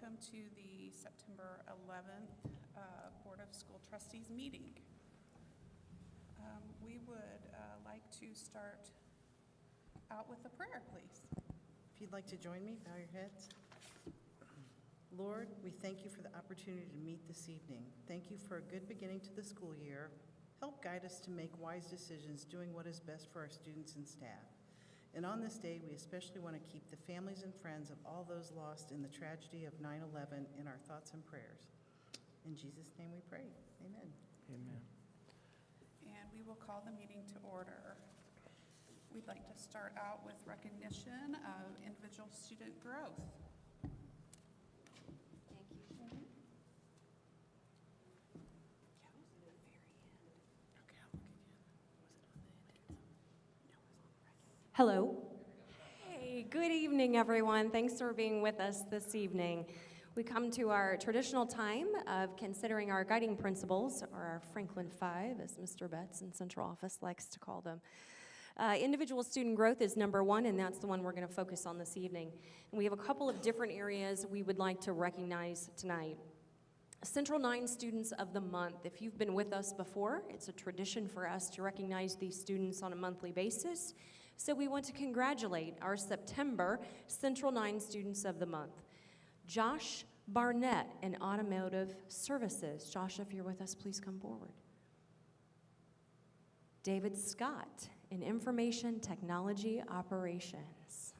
welcome to the September 11th Board of School Trustees meeting. We would like to start out with a prayer, please. If you'd like to join me, bow your heads. Lord, we thank you for the opportunity to meet this evening. Thank you for a good beginning to the school year. Help guide us to make wise decisions, doing what is best for our students and staff. And on this day, we especially want to keep the families and friends of all those lost in the tragedy of 9/11 in our thoughts and prayers. In Jesus' name we pray. Amen. Amen. And we will call the meeting to order. We'd like to start out with recognition of individual student growth. Thank you. Hello. Hey, good evening, everyone. Thanks for being with us this evening. We come to our traditional time of considering our guiding principles, or our Franklin Five, as Mr. Betts in central office likes to call them. Individual student growth is number one, and that's the one we're going to focus on this evening. And we have a couple of different areas we would like to recognize tonight. Central 9 Students of the Month. If you've been with us before, it's a tradition for us to recognize these students on a monthly basis. So we want to congratulate our September Central 9 Students of the Month. Josh Barnett in Automotive Services. Josh, if you're with us, please come forward. David Scott in Information Technology Operations.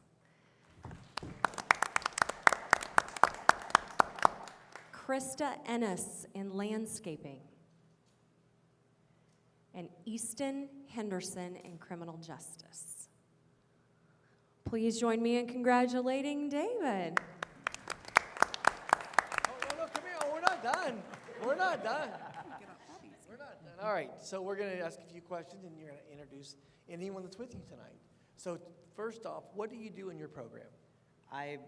Krista Ennis in Landscaping. And Easton Henderson in Criminal Justice. Please join me in congratulating David. Oh, no, come here. Oh, we're not done. We're not done. Get off that easy. We're not done. All right, so we're going to ask a few questions, and you're going to introduce anyone that's with you tonight. So first off, what do you do in your program? I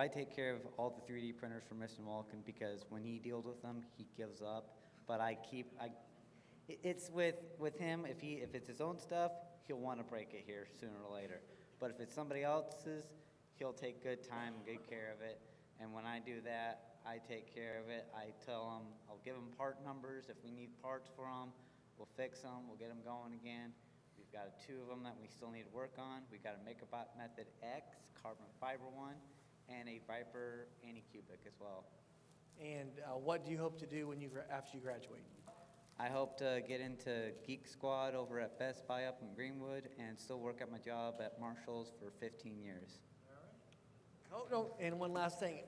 take care of all the 3D printers for Mr. Malkin because when he deals with them, he gives up. But it's with him, if it's his own stuff, he'll want to break it here sooner or later. But if it's somebody else's, he'll take good time and good care of it. And when I do that, I take care of it. I tell him, I'll give him part numbers. If we need parts for them, we'll fix them. We'll get them going again. We've got 2 of them that we still need to work on. We've got a MakerBot Method X, carbon fiber one, and a Viper Anycubic as well. And what do you hope to do after you graduate? I hope to get into Geek Squad over at Best Buy up in Greenwood and still work at my job at Marshall's for 15 years. Oh, no, and one last thing.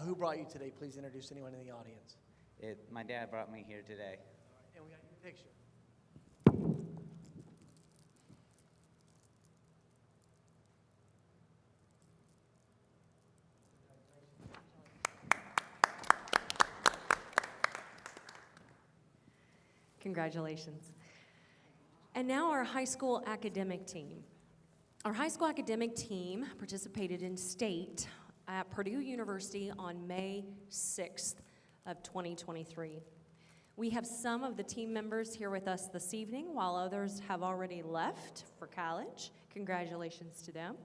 Who brought you today? Please introduce anyone in the audience. My dad brought me here today. And we got your picture. Congratulations. And now our high school academic team. Our high school academic team participated in state at Purdue University on May 6th of 2023. We have some of the team members here with us this evening, while others have already left for college. Congratulations to them.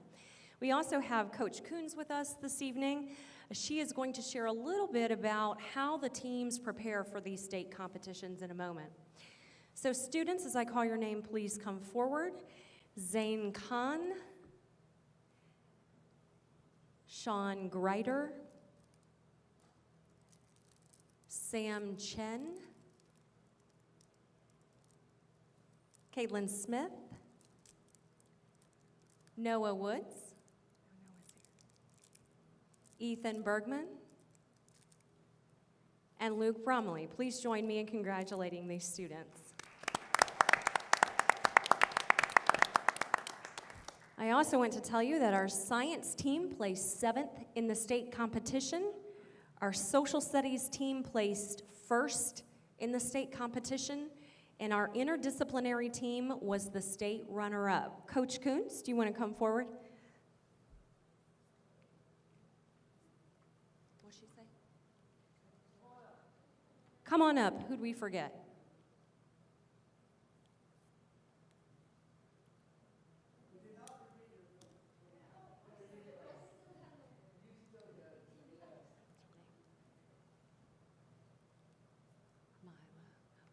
We also have Coach Coons with us this evening. She is going to share a little bit about how the teams prepare for these state competitions in a moment. So students, as I call your name, please come forward. Zane Khan, Sean Greider, Sam Chen, Caitlin Smith, Noah Woods, Ethan Bergman, and Luke Bromley. Please join me in congratulating these students. I also want to tell you that our science team placed 7th in the state competition. Our social studies team placed 1st in the state competition, and our interdisciplinary team was the state runner-up. Coach Coons, do you want to come forward? What'd she say? Come on up. Who'd we forget?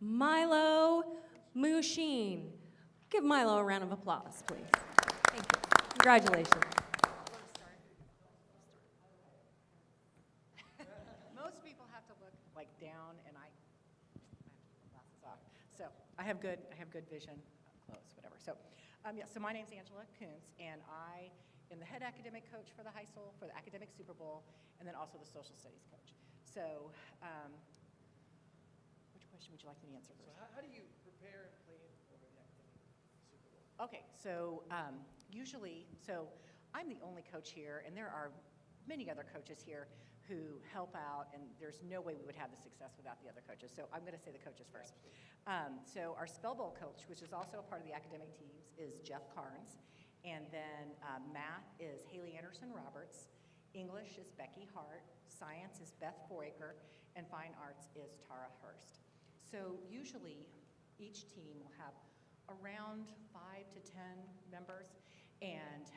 Milo Mushin. Give Milo a round of applause, please. Thank you. Congratulations. Most people have to look like down, and I have to keep my glasses off. So I have good vision, up close, whatever. So, so my name's Angela Kuntz, and I am the head academic coach for the high school for the Academic Super Bowl, and then also the social studies coach. So, which question would you like me to answer So first? how do you prepare and plan for the academic Super Bowl? Okay, so usually, I'm the only coach here, and there are many other coaches here who help out, and there's no way we would have the success without the other coaches. So I'm going to say the coaches first. So our Spell Bowl coach, which is also a part of the academic teams, is Jeff Carnes. And then math is Haley Anderson Roberts. English is Becky Hart. Science is Beth Foraker. And fine arts is Tara Hurst. So usually each team will have around 5 to 10 members, and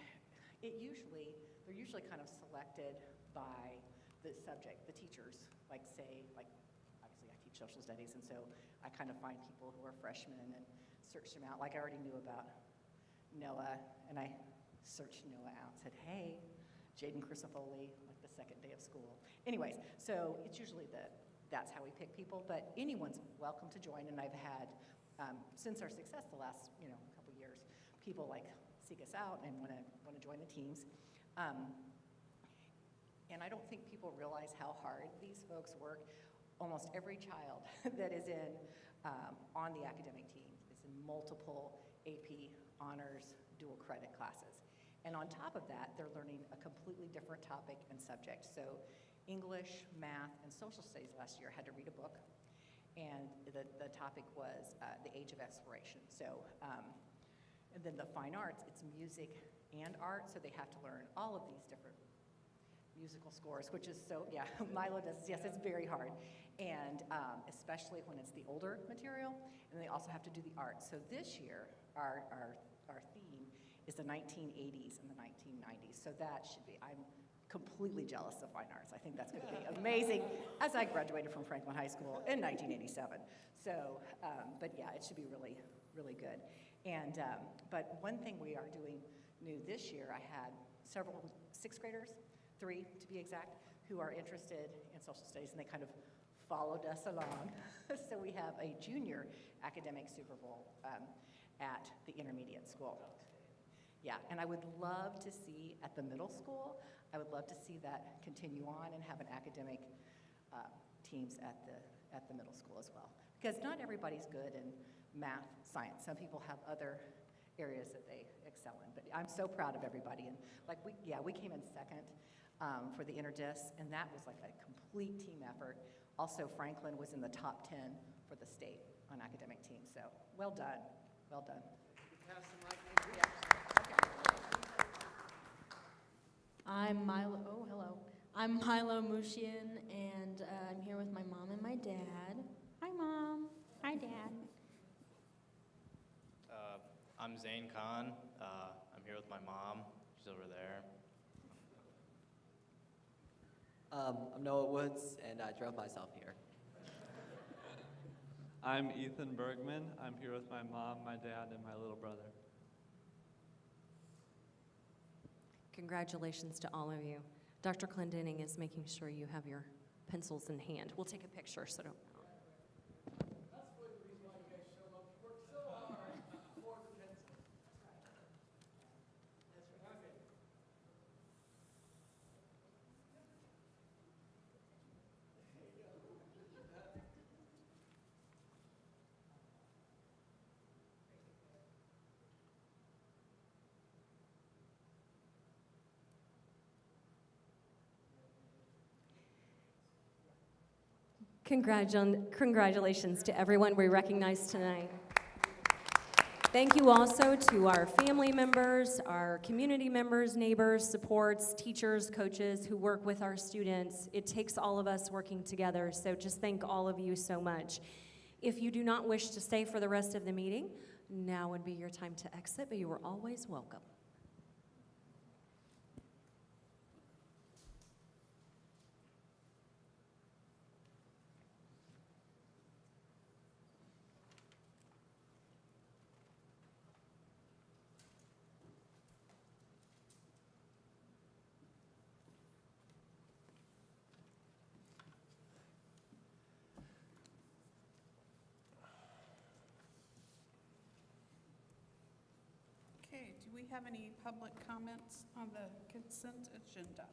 they're usually kind of selected by the subject, the teachers, obviously I teach social studies, and so I kind of find people who are freshmen and search them out. Like I already knew about Noah, and I searched Noah out, said, hey, Jaden Crisafoli, like the second day of school. Anyways, so it's usually that's how we pick people, but anyone's welcome to join, and I've had, since our success the last couple years, people seek us out and want to join the teams. And I don't think people realize how hard these folks work. Almost every child that is on the academic team is in multiple AP honors dual credit classes. And on top of that, they're learning a completely different topic and subject. So English, math, and social studies last year had to read a book. And the topic was the age of exploration. So, and then the fine arts, it's music and art, so they have to learn all of these different musical scores, which is Milo does, yes, it's very hard. And especially when it's the older material, and they also have to do the art. So this year, our theme is the 1980s and the 1990s. So that should be, I'm completely jealous of fine arts. I think that's gonna be amazing, as I graduated from Franklin High School in 1987. So, but yeah, it should be really, really good. And, but one thing we are doing new this year, I had several 6th graders, 3 to be exact, who are interested in social studies, and they kind of followed us along. So we have a junior academic Super Bowl at the intermediate school. Yeah, and I would love to see at the middle school, I would love to see that continue on and have an academic teams at the middle school as well. Because not everybody's good in math, science. Some people have other areas that they excel in. But I'm so proud of everybody. And we came in second for the interdis, and that was like a complete team effort. Also, Franklin was in the top 10 for the state on academic teams. So well done, well done. Pass the mic, Andrea. I'm Milo. Oh, hello. I'm Milo Mushin, and I'm here with my mom and my dad. Hi, Mom. Hi, Dad. I'm Zane Khan. I'm here with my mom. She's over there. I'm Noah Woods, and I drove myself here. I'm Ethan Bergman. I'm here with my mom, my dad, and my little brother. Congratulations to all of you. Dr. Clendenning is making sure you have your pencils in hand. We'll take a picture, so don't. Congratulations to everyone we recognize tonight. Thank you also to our family members, our community members, neighbors, supports, teachers, coaches who work with our students. It takes all of us working together, so just thank all of you so much. If you do not wish to stay for the rest of the meeting, now would be your time to exit, but you are always welcome. we have any public comments on the consent agenda?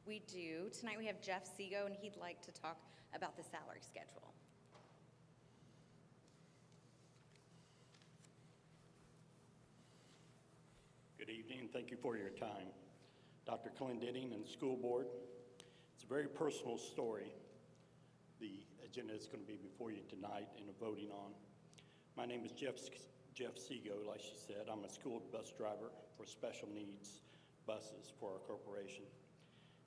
We do. Tonight we have Jeff Sego, and he'd like to talk about the salary schedule. Good evening, and thank you for your time. Dr. Clendenning and the school board, it's a very personal story. The agenda is going to be before you tonight and voting on. My name is Jeff Sego, like she said. I'm a school bus driver for special needs buses for our corporation.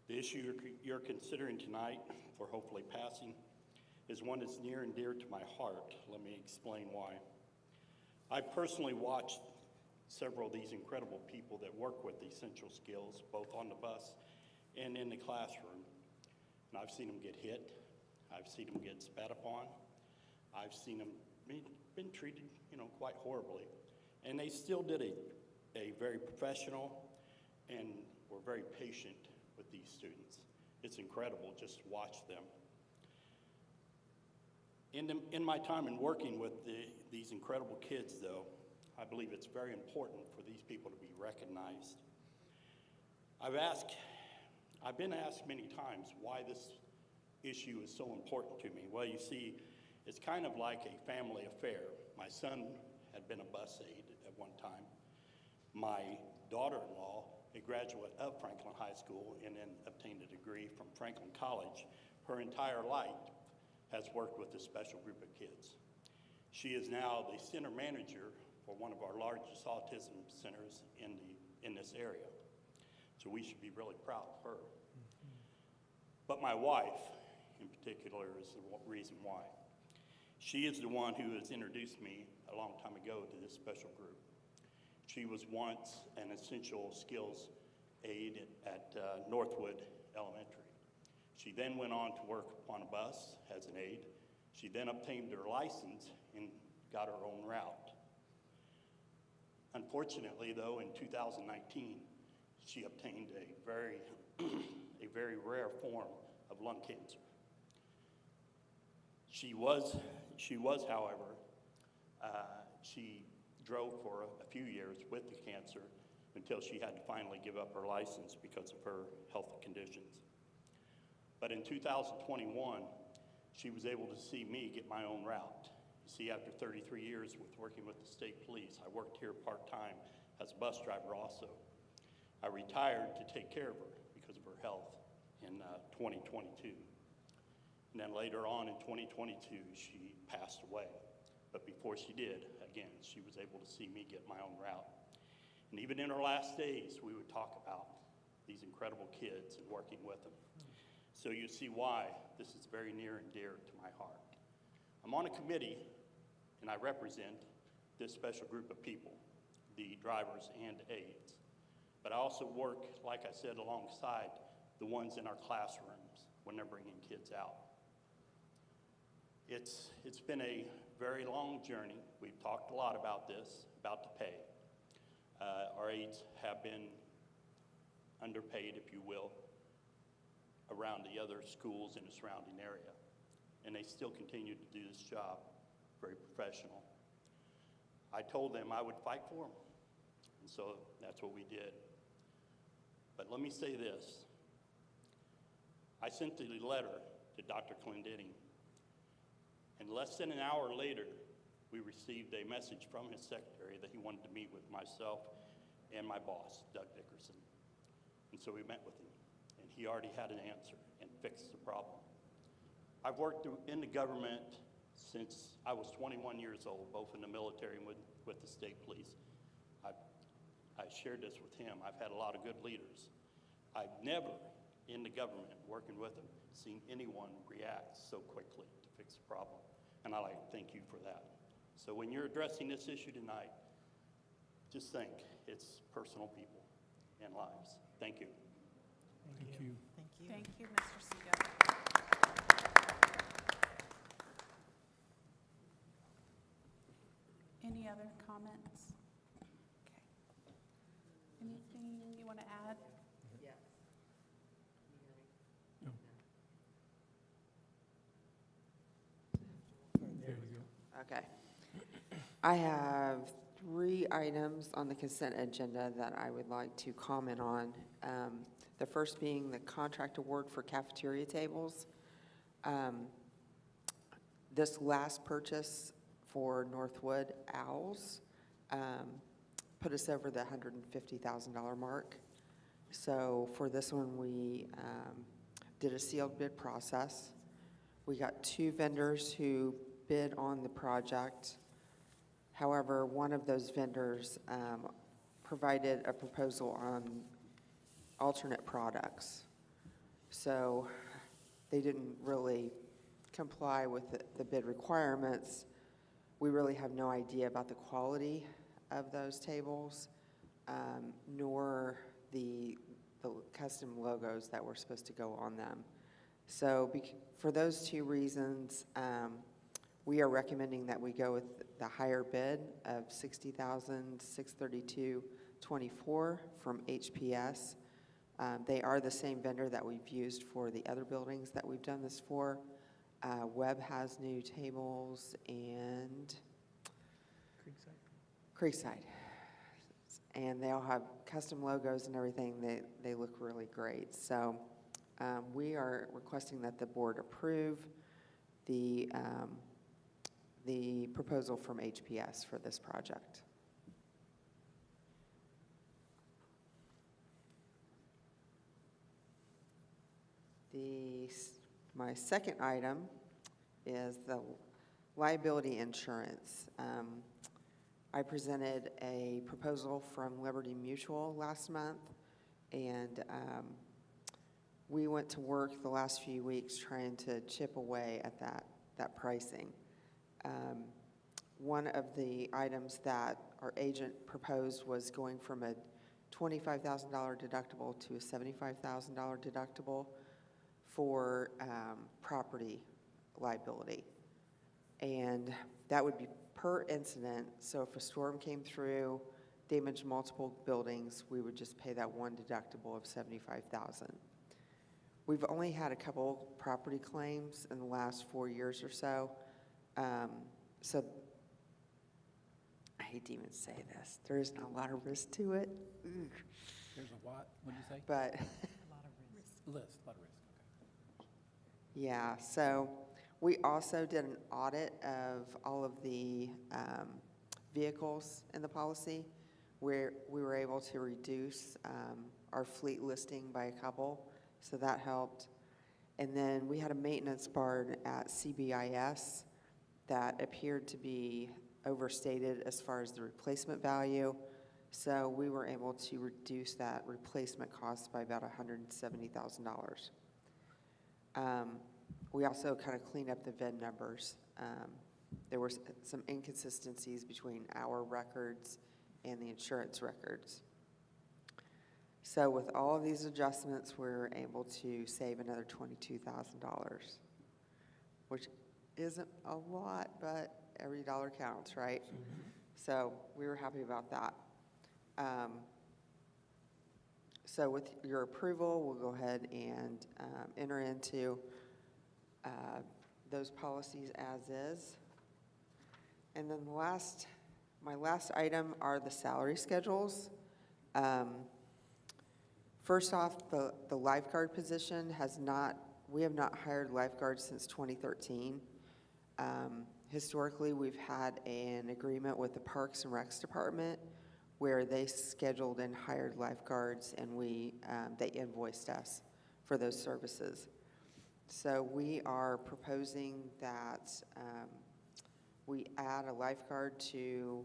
The issue you're considering tonight for hopefully passing is one that's near and dear to my heart. Let me explain why. I personally watched several of these incredible people that work with essential skills, both on the bus and in the classroom. And I've seen them get hit. I've seen them get spat upon. I've seen them been treated, quite horribly. And they still did a very professional and were very patient with these students. It's incredible just to watch them. In my time in working with these incredible kids, though, I believe it's very important for these people to be recognized. I've been asked many times why this issue is so important to me. Well, you see, it's kind of like a family affair. My son had been a bus aide at one time. My daughter-in-law, a graduate of Franklin High School and then obtained a degree from Franklin College, her entire life has worked with a special group of kids. She is now the center manager for one of our largest autism centers in this area. So we should be really proud of her. But my wife, in particular, is the reason why. She is the one who has introduced me a long time ago to this special group. She was once an essential skills aide at Northwood Elementary. She then went on to work on a bus as an aide. She then obtained her license and got her own route. Unfortunately, though, in 2019, she obtained a very rare form of lung cancer. She was, however, she drove for a few years with the cancer until she had to finally give up her license because of her health conditions. But in 2021, she was able to see me get my own route. You see, after 33 years with working with the state police, I worked here part-time as a bus driver also. I retired to take care of her because of her health in 2022. And then later on in 2022, she passed away. But before she did, again, she was able to see me get my own route. And even in her last days, we would talk about these incredible kids and working with them. So you see why this is very near and dear to my heart. I'm on a committee, and I represent this special group of people, the drivers and aides. But I also work, like I said, alongside the ones in our classrooms when they're bringing kids out. It's been a very long journey. We've talked a lot about this, about the pay. Our aides have been underpaid, if you will, around the other schools in the surrounding area. And they still continue to do this job, very professional. I told them I would fight for them. And so that's what we did. But let me say this. I sent the letter to Dr. Clendenning, and less than an hour later, we received a message from his secretary that he wanted to meet with myself and my boss, Doug Dickerson. And so we met with him, and he already had an answer and fixed the problem. I've worked in the government since I was 21 years old, both in the military and with the state police. I shared this with him. I've had a lot of good leaders. I've never, in the government, working with them, seen anyone react so quickly to fix the problem. And I'd like to thank you for that. So when you're addressing this issue tonight, just think it's personal people and lives. Thank you. Thank you. Thank you, Mr. Sego. Any other comments? Okay. Anything you want to add? Yes. Okay. I have 3 items on the consent agenda that I would like to comment on. The first being the contract award for cafeteria tables. This last purchase for Northwood Owls put us over the $150,000 mark. So for this one, we did a sealed bid process. We got 2 vendors who bid on the project. However, one of those vendors provided a proposal on alternate products. So they didn't really comply with the bid requirements. We really have no idea about the quality of those tables, nor the custom logos that were supposed to go on them. So for those 2 reasons, we are recommending that we go with the higher bid of $60,632.24 from HPS. They are the same vendor that we've used for the other buildings that we've done this for. Webb has new tables, and Creekside. And they all have custom logos and everything. They look really great. So we are requesting that the board approve the proposal from HPS for this project. My second item is the liability insurance. I presented a proposal from Liberty Mutual last month, and we went to work the last few weeks trying to chip away at that pricing. One of the items that our agent proposed was going from a $25,000 deductible to a $75,000 deductible for property liability. And that would be per incident. So if a storm came through, damaged multiple buildings, we would just pay that one deductible of $75,000. We've only had a couple property claims in the last 4 years or so. So I hate to even say this. There isn't a lot of risk to it. There's a what? What did you say? But A lot of risk. A lot of risk. Okay. yeah, so we also did an audit of all of the vehicles in the policy, where we were able to reduce our fleet listing by a couple, so that helped. And then we had a maintenance barn at CBIS that appeared to be overstated as far as the replacement value, so we were able to reduce that replacement cost by about $170,000. We also kind of cleaned up the VIN numbers. There were some inconsistencies between our records and the insurance records. So with all of these adjustments, we're able to save another $22,000, which isn't a lot, but every dollar counts, right? So we were happy about that. So with your approval, we'll go ahead and enter into those policies as is. And then my last item are the salary schedules. First off, the lifeguard position we have not hired lifeguards since 2013. Historically, we've had an agreement with the Parks and Recs Department where they scheduled and hired lifeguards, and they invoiced us for those services. So we are proposing that we add a lifeguard to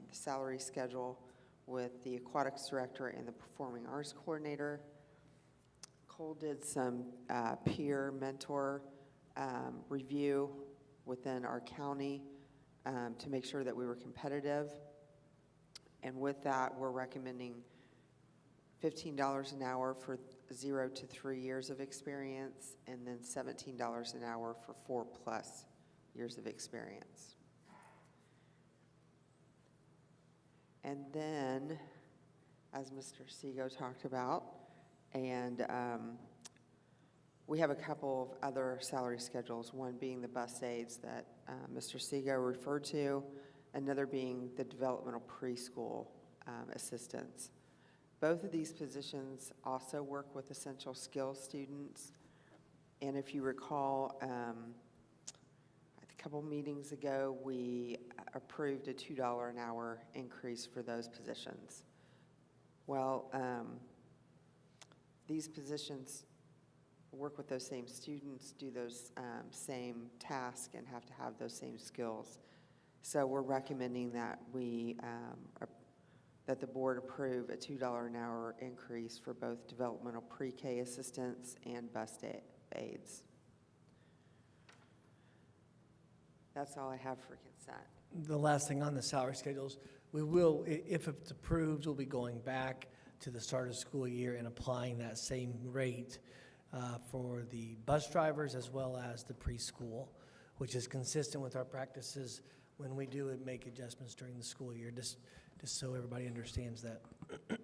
the salary schedule with the aquatics director and the performing arts coordinator. Cole did some peer mentor review within our county to make sure that we were competitive. And with that, we're recommending $15 an hour for 0 to 3 years of experience, and then $17 an hour for 4+ years of experience. And then, as Mr. Sego talked about, and we have a couple of other salary schedules, one being the bus aides that Mr. Sego referred to. another being the developmental preschool assistants. Both of these positions also work with essential skills students. And if you recall, a couple meetings ago, we approved a $2 an hour increase for those positions. Well, these positions work with those same students, do those same tasks, and have to have those same skills. So we're recommending that that the board approve a $2 an hour increase for both developmental pre-K assistants and bus aides. That's all I have for consent. The last thing on the salary schedules, we will, if it's approved, we'll be going back to the start of school year and applying that same rate for the bus drivers as well as the preschool, which is consistent with our practices when we do make adjustments during the school year, just so everybody understands that. Can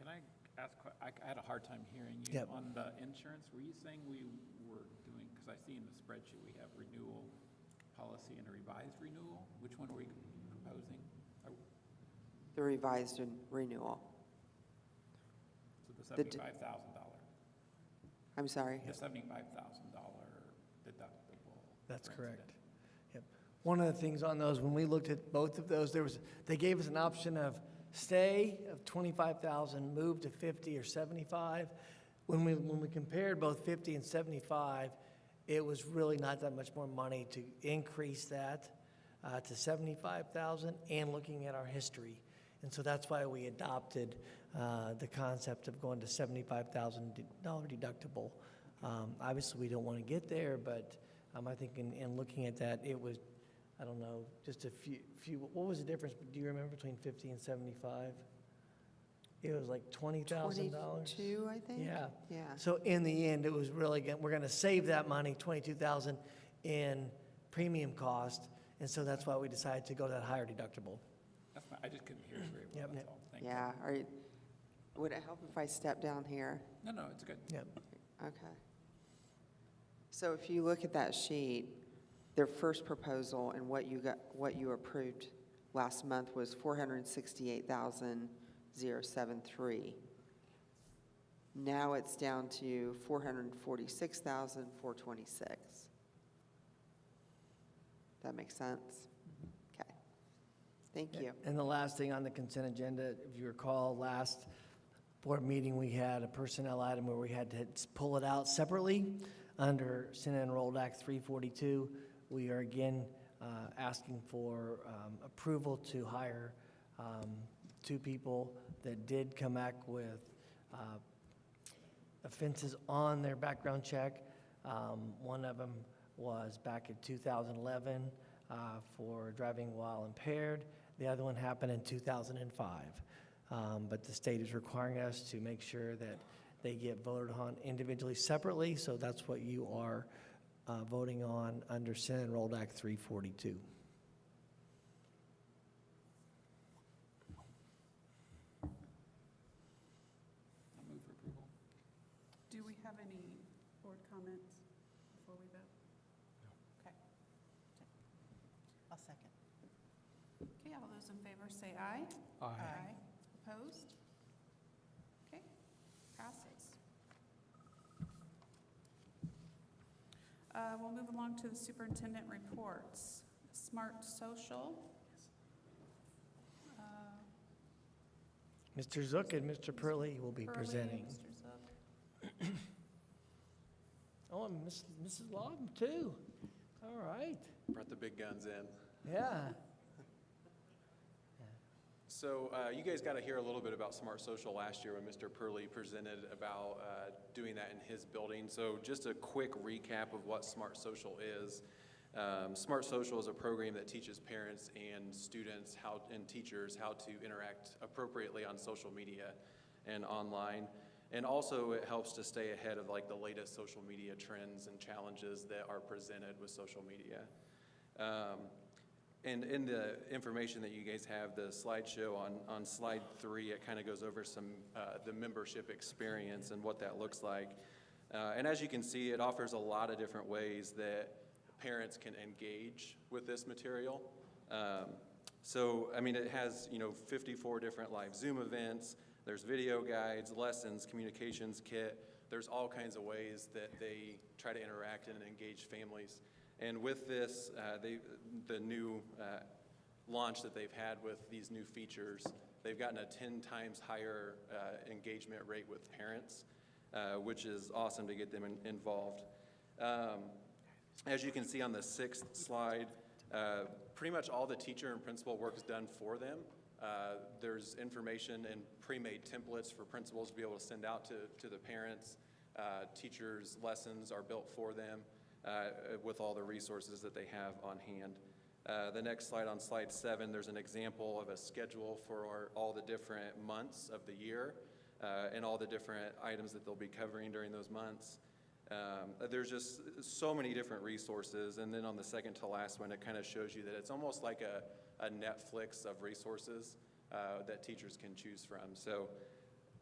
I ask, I had a hard time hearing you. Yep. On the insurance, were you saying we were doing, because I see in the spreadsheet we have renewal policy and a revised renewal? Which one are we proposing? The revised renewal. So the $75,000. I'm sorry? The $75,000 deductible. That's for correct. incident. Yep. One of the things on those, when we looked at both of those, they gave us an option of stay of 25,000, move to 50 or 75. When we compared both 50 and 75, it was really not that much more money to increase that to 75,000, and looking at our history. And so that's why we adopted the concept of going to $75,000 deductible. Obviously, we don't want to get there, but I think in looking at that, it was, I don't know, just a few. What was the difference? Do you remember between 50 and 75? It was like $20,000. 22, I think. Yeah. Yeah. So in the end, it was really, we're going to save that money, $22,000 in premium cost, and so that's why we decided to go to that higher deductible. That's fine. I just couldn't hear you very well. Yep. That's all. Thank Yeah. Would it help if I step down here? you. No, it's good. Yep. Okay. So if you look at that sheet, their first proposal and what you approved last month was $468,073. Now it's down to $446,426. That makes sense? Okay. Thank you. And the last thing on the consent agenda, if you recall, last board meeting, we had a personnel item where we had to pull it out separately under Senate Enrolled Act 342. We are again asking for approval to hire 2 people that did come back with offenses on their background check. One of them was back in 2011 for driving while impaired. The other one happened in 2005. But the state is requiring us to make sure that they get voted on individually separately, so that's what you are voting on under Senate Enrolled Act 342. I'll move for approval. Do we have any board comments before we vote? No. Okay. I'll second. Okay, all those in favor say aye. Aye. Opposed? Okay, passes. We'll move along to the superintendent reports. Smart Social. Mr. Zook and Mr. Purley will be Purley, presenting. Mr. Zook. Oh, and Mrs. Lawton too. All right. Brought the big guns in. Yeah. So you guys got to hear a little bit about Smart Social last year when Mr. Purley presented about doing that in his building. So just a quick recap of what Smart Social is. Smart Social is a program that teaches parents and students and teachers how to interact appropriately on social media and online. And also it helps to stay ahead of like the latest social media trends and challenges that are presented with social media. And in the information that you guys have, the slideshow on slide 3, it kind of goes over some the membership experience and what that looks like. And as you can see, it offers a lot of different ways that parents can engage with this material. So, I mean, it has, 54 different live Zoom events. There's video guides, lessons, communications kit. There's all kinds of ways that they try to interact and engage families. And with this, the new launch that they've had with these new features, they've gotten a 10 times higher engagement rate with parents, which is awesome to get them involved. As you can see on the 6th slide, pretty much all the teacher and principal work is done for them. There's information and pre-made templates for principals to be able to send out to the parents. Teachers' lessons are built for them with all the resources that they have on hand. The next slide, on slide 7, there's an example of a schedule for all the different months of the year and all the different items that they'll be covering during those months. There's just so many different resources. And then on the second to last one, it kind of shows you that it's almost like a Netflix of resources that teachers can choose from. So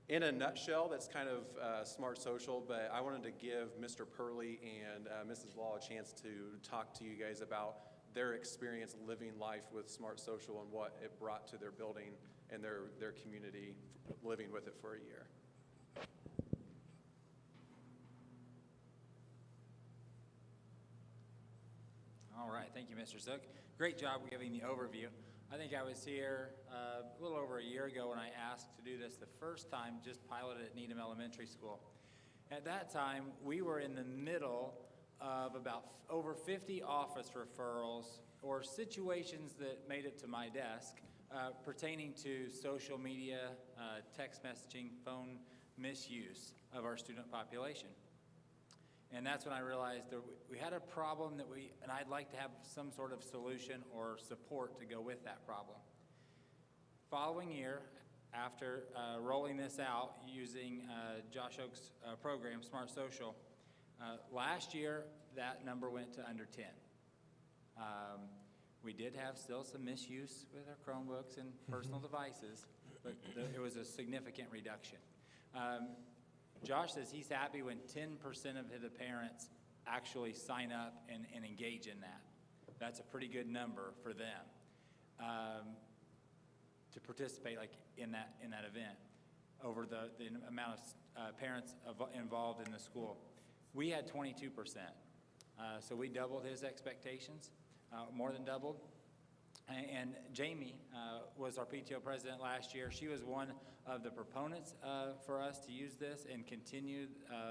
in a nutshell, that's kind of Smart Social, but I wanted to give Mr. Purley and Mrs. Law a chance to talk to you guys about their experience living life with Smart Social and what it brought to their building and their community living with it for a year. All right, thank you, Mr. Zook. Great job giving the overview. I think I was here a little over a year ago when I asked to do this the first time, just piloted at Needham Elementary School. At that time, we were in the middle of about over 50 office referrals or situations that made it to my desk pertaining to social media, text messaging, phone misuse of our student population. And that's when I realized that we had a problem and I'd like to have some sort of solution or support to go with that problem. Following year, after rolling this out using Josh Oak's program, Smart Social, last year that number went to under 10. We did have still some misuse with our Chromebooks and personal devices, but it was a significant reduction. Josh says he's happy when 10% of the parents actually sign up and engage in that. That's a pretty good number for them to participate in that event over the amount of parents involved in the school. We had 22%, so we doubled his expectations, more than doubled. And Jamie was our PTO president last year. She was one of the proponents for us to use this and continue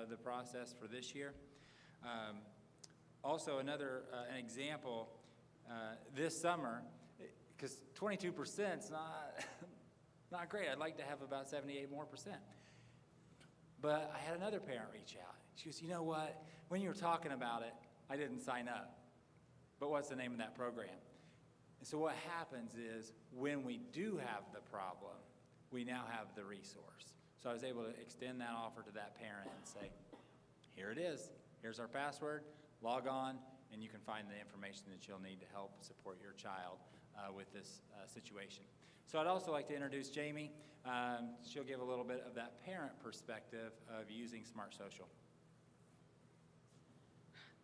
the process for this year. Also, an example, this summer, because 22% is not great. I'd like to have about 78% more. But I had another parent reach out. She goes, you know what? When you were talking about it, I didn't sign up. But what's the name of that program? And so what happens is when we do have the problem, we now have the resource. So I was able to extend that offer to that parent and say, here it is. Here's our password. Log on, and you can find the information that you'll need to help support your child with this situation. So I'd also like to introduce Jamie. She'll give a little bit of that parent perspective of using Smart Social.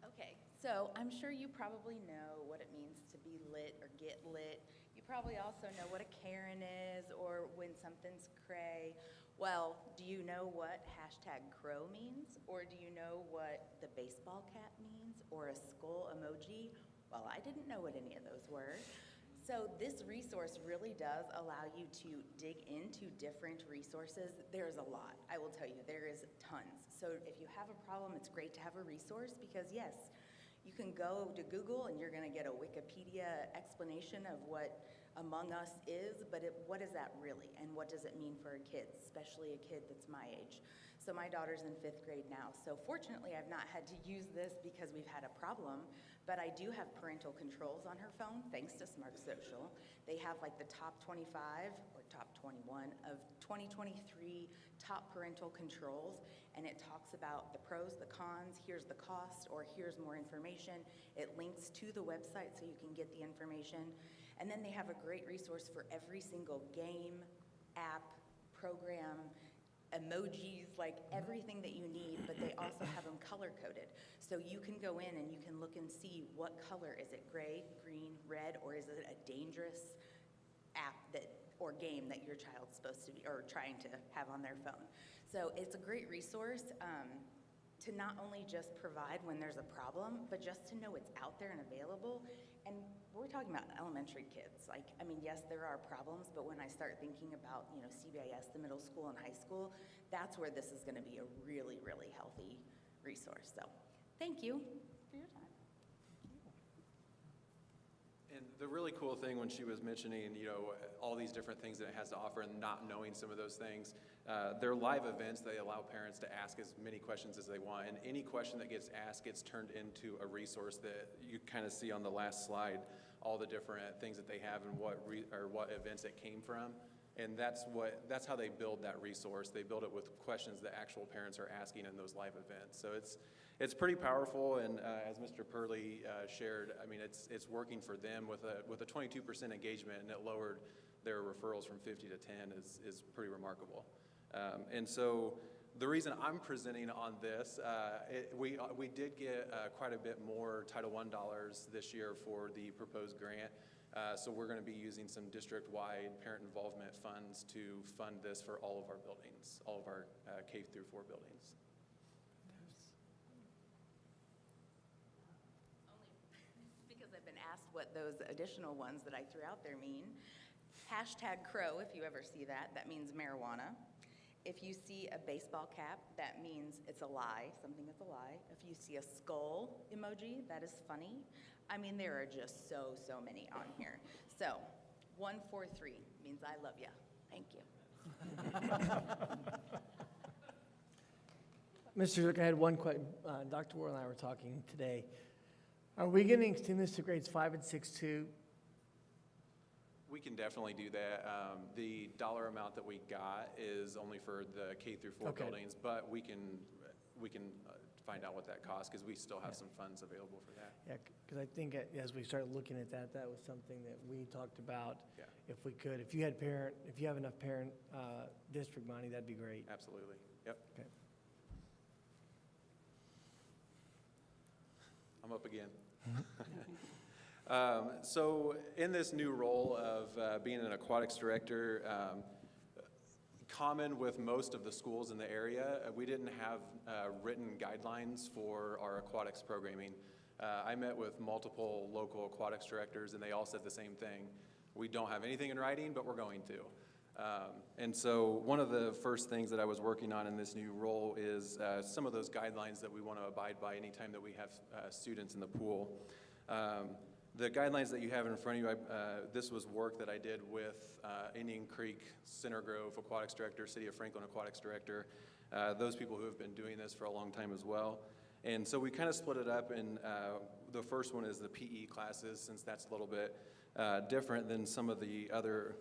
Okay, so I'm sure you probably know what it means to be lit or get lit. You probably also know what a Karen is or when something's cray. Well, do you know what #crow means? Or do you know what the baseball cap means? Or a skull emoji? Well, I didn't know what any of those were. So this resource really does allow you to dig into different resources. There's a lot, I will tell you, there is tons. So if you have a problem, it's great to have a resource because yes, you can go to Google and you're gonna get a Wikipedia explanation of what Among Us is, but what is that really? And what does it mean for a kid, especially a kid that's my age? So my daughter's in 5th grade now. So fortunately, I've not had to use this because we've had a problem, but I do have parental controls on her phone, thanks to Smart Social. They have like the top 25 or top 21 of 2023 top parental controls, and it talks about the pros, the cons, here's the cost, or here's more information. It links to the website so you can get the information. And then they have a great resource for every single game, app, program, emojis, like everything that you need, but they also also have them color-coded. So you can go in and you can look and see what color. Is it gray, green, red, or is it a dangerous app or game that your child's supposed to be, or trying to have on their phone. So it's a great resource to not only just provide when there's a problem, but just to know it's out there and available. And we're talking about elementary kids. Like, I mean, yes, there are problems, but when I start thinking about, CBIS, the middle school and high school, that's where this is gonna be a really, really healthy resource. So, thank you for your time. And the really cool thing when she was mentioning, all these different things that it has to offer and not knowing some of those things, they're live events. They allow parents to ask as many questions as they want. And any question that gets asked gets turned into a resource that you kind of see on the last slide, all the different things that they have and what events it came from. And that's how they build that resource. They build it with questions that actual parents are asking in those live events. So it's pretty powerful, and as Mr. Purley shared, I mean, it's working for them with a 22% engagement, and it lowered their referrals from 50 to 10 is pretty remarkable. And so the reason I'm presenting on this, we did get quite a bit more Title I dollars this year for the proposed grant. So we're going to be using some district-wide parent involvement funds to fund this for all of our buildings, all of our K through 4 buildings. Because I've been asked what those additional ones that I threw out there mean. #Crow, if you ever see that, that means marijuana. If you see a baseball cap, that means it's a lie, something that's a lie. If you see a skull emoji, that is funny. I mean, there are just so many on here. So, 143 means I love ya. Thank you. Mr. Zook, I had one question. Dr. Ward and I were talking today. Are we going to extend this to grades 5 and 6 too? We can definitely do that. The dollar amount that we got is only for the K through 4 Okay. buildings, but we can find out what that costs because we still have some funds available for that. Yeah, because I think as we started looking at that, that was something that we talked about. Yeah. If we could, if you have enough parent district money, that'd be great. Absolutely. Yep. Okay. I'm up again. So in this new role of being an aquatics director, common with most of the schools in the area, we didn't have written guidelines for our aquatics programming. I met with multiple local aquatics directors and they all said the same thing. We don't have anything in writing, but we're going to. And so one of the first things that I was working on in this new role is some of those guidelines that we want to abide by anytime that we have students in the pool. The guidelines that you have in front of you, this was work that I did with Indian Creek, Center Grove Aquatics Director, City of Franklin Aquatics Director, those people who have been doing this for a long time as well. And so we kind of split it up, and the first one is the PE classes, since that's a little bit different than some of the other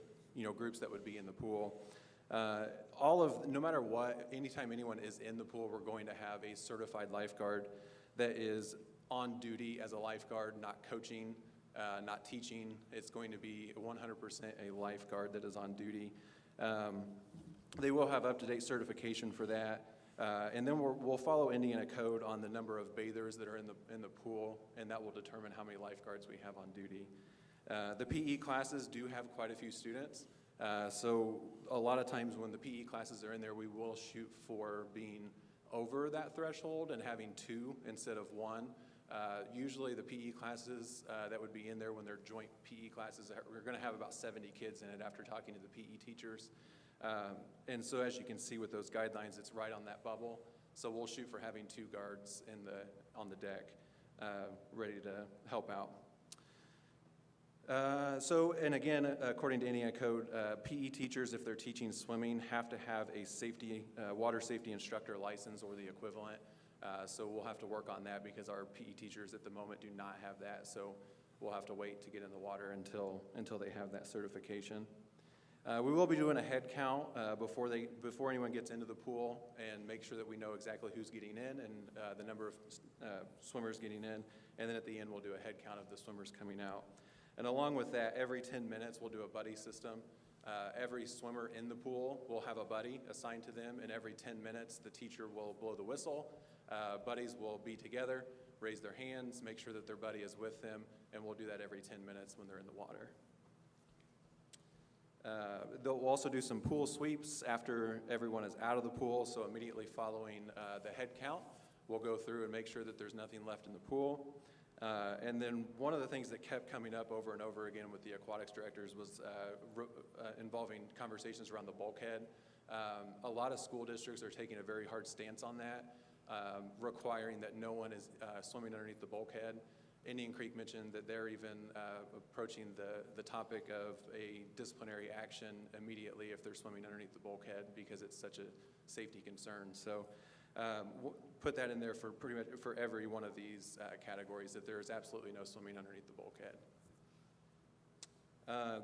groups that would be in the pool. No matter what, anytime anyone is in the pool, we're going to have a certified lifeguard that is on duty as a lifeguard, not coaching, not teaching. It's going to be 100% a lifeguard that is on duty. They will have up-to-date certification for that. And then we'll follow Indiana code on the number of bathers that are in the pool, and that will determine how many lifeguards we have on duty. The PE classes do have quite a few students. So a lot of times when the PE classes are in there, we will shoot for being over that threshold and having 2 instead of 1. Usually the PE classes that would be in there when they're joint PE classes, we're going to have about 70 kids in it after talking to the PE teachers. And so as you can see with those guidelines, it's right on that bubble. So we'll shoot for having 2 guards on the deck ready to help out. And again, according to Indiana code, PE teachers, if they're teaching swimming, have to have a water safety instructor license or the equivalent. So we'll have to work on that because our PE teachers at the moment do not have that. So we'll have to wait to get in the water until they have that certification. We will be doing a head count before anyone gets into the pool and make sure that we know exactly who's getting in and the number of swimmers getting in. And then at the end, we'll do a head count of the swimmers coming out. And along with that, every 10 minutes, we'll do a buddy system. Every swimmer in the pool will have a buddy assigned to them, and every 10 minutes, the teacher will blow the whistle, Buddies will be together, raise their hands, make sure that their buddy is with them, and we'll do that every 10 minutes when they're in the water. They'll also do some pool sweeps after everyone is out of the pool, so immediately following the head count, we'll go through and make sure that there's nothing left in the pool. And then one of the things that kept coming up over and over again with the aquatics directors was involving conversations around the bulkhead. A lot of school districts are taking a very hard stance on that, requiring that no one is swimming underneath the bulkhead. Indian Creek mentioned that they're even approaching the topic of a disciplinary action immediately if they're swimming underneath the bulkhead because it's such a safety concern. So put that in there for pretty much for every one of these categories, that there is absolutely no swimming underneath the bulkhead.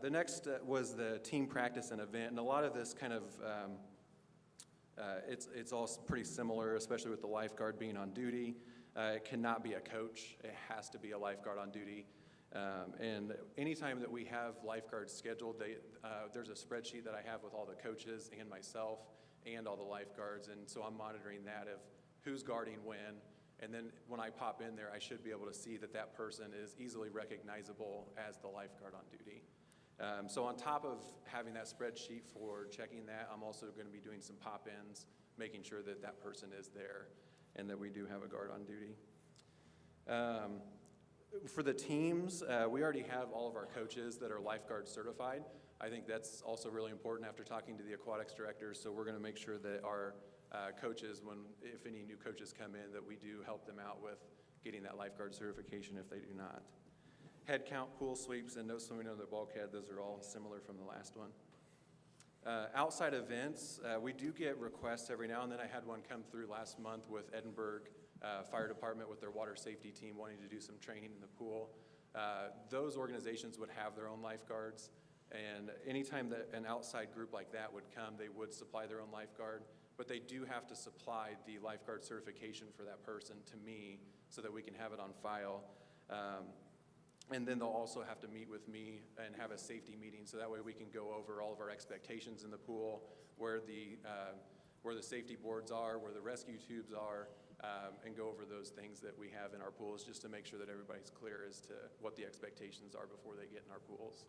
The next was the team practice and event, and a lot of this kind of it's all pretty similar, especially with the lifeguard being on duty. It cannot be a coach. It has to be a lifeguard on duty. And anytime that we have lifeguards scheduled, there's a spreadsheet that I have with all the coaches and myself and all the lifeguards. And so I'm monitoring that of who's guarding when. And then when I pop in there, I should be able to see that that person is easily recognizable as the lifeguard on duty. So on top of having that spreadsheet for checking that, I'm also going to be doing some pop-ins, making sure that that person is there and that we do have a guard on duty. For the teams, we already have all of our coaches that are lifeguard certified. I think that's also really important after talking to the aquatics directors, so we're going to make sure that our coaches, if any new coaches come in, that we do help them out with getting that lifeguard certification if they do not. Head count, pool sweeps, and no swimming under the bulkhead, those are all similar from the last one. Outside events, we do get requests every now and then. I had one come through last month with Edinburgh Fire Department with their water safety team wanting to do some training in the pool. Those organizations would have their own lifeguards, and anytime that an outside group like that would come, they would supply their own lifeguard, but they do have to supply the lifeguard certification for that person to me so that we can have it on file. And then they'll also have to meet with me and have a safety meeting, so that way we can go over all of our expectations in the pool, where the safety boards are, where the rescue tubes are, and go over those things that we have in our pools, just to make sure that everybody's clear as to what the expectations are before they get in our pools.